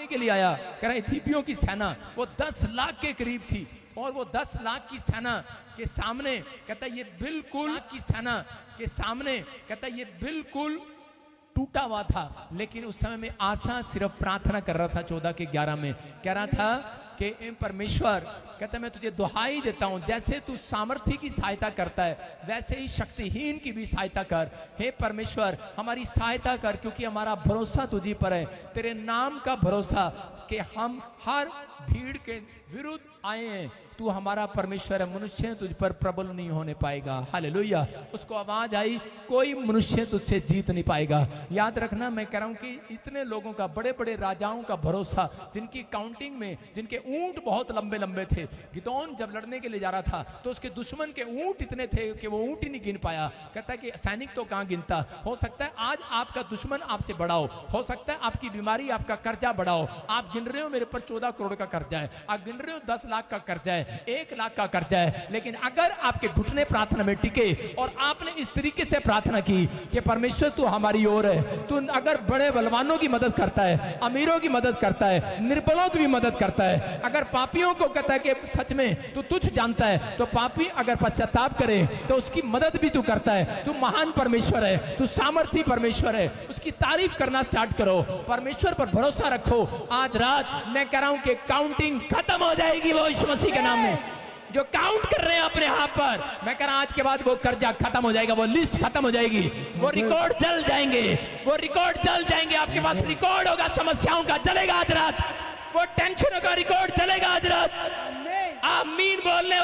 लड़ने के लिए आया। कह रहा इथियोपियों की सेना वो 10 लाख के करीब थी और वो 10 लाख की सेना के सामने कहता ये बिल्कुल की सेना के सामने कहता ये बिल्कुल टूटा हुआ था। लेकिन उस समय में आशा सिर्फ प्रार्थना कर रहा था। 14 के 11 में कह रहा था कि परमेश्वर कहता मैं तुझे दुहाई देता हूं, जैसे तू सामर्थ्य की सहायता करता है वैसे ही शक्तिहीन की भी सहायता कर। हे परमेश्वर हमारी सहायता कर, क्योंकि हमारा भरोसा तुझी पर है। तेरे नाम का भरोसा कि हम हर भीड़ के विरुद्ध आए हैं। तू हमारा परमेश्वर है, मनुष्य तुझ पर प्रबल नहीं होने पाएगा। हालेलुया। उसको आवाज आई कोई मनुष्य तुझसे जीत नहीं पाएगा। याद रखना मैं कह रहा हूं कि इतने लोगों का, बड़े बड़े राजाओं का भरोसा, जिनकी काउंटिंग में जिनके ऊंट बहुत लंबे लंबे थे। गिदोन जब लड़ने के लिए जा रहा था तो उसके दुश्मन के ऊंट इतने थे कि वो ऊंट ही नहीं गिन पाया। कहता कि सैनिक तो कहां गिनता। हो सकता है आज आपका दुश्मन आपसे बड़ा हो सकता है आपकी बीमारी, आपका कर्जा बड़ा हो। आप गिन रहे हो मेरे पर 14 करोड़ का कर्जा है, आप गिन रहे हो 10 लाख का कर्जा है, 1 लाख का कर्जा है। लेकिन अगर आपके घुटने प्रार्थना में टिके और आपने इस तरीके से प्रार्थना की कि परमेश्वर तू हमारी ओर है, तू अगर बड़े बलवानों की मदद करता है, अमीरों की मदद करता है, निर्बलों की भी मदद करता है। अगर पापियों को कहता है कि सच में तू तुच्छ जानता है, तो पापी अगर पश्चाताप करे तो उसकी मदद भी तू करता है। तू महान परमेश्वर है, तू सामर्थी परमेश्वर है। उसकी तारीफ करना स्टार्ट करो, परमेश्वर पर भरोसा रखो। आज रात मैं कह रहा हूं कि काउंटिंग खत्म हो जाएगी वो यीशु मसीह के नाम में। जो काउंट कर रहे हैं अपने हाथ पर, मैं कह रहा हूं आज के बाद वो कर्जा खत्म हो जाएगा, वो लिस्ट खत्म हो जाएगी, वो रिकॉर्ड जल जाएंगे, वो रिकॉर्ड जल जाएंगे। आपके पास रिकॉर्ड होगा समस्याओं का, चलेगा आज रात। वो टेंशनों का रिकॉर्ड चलेगा आज रात। आमीन बोलने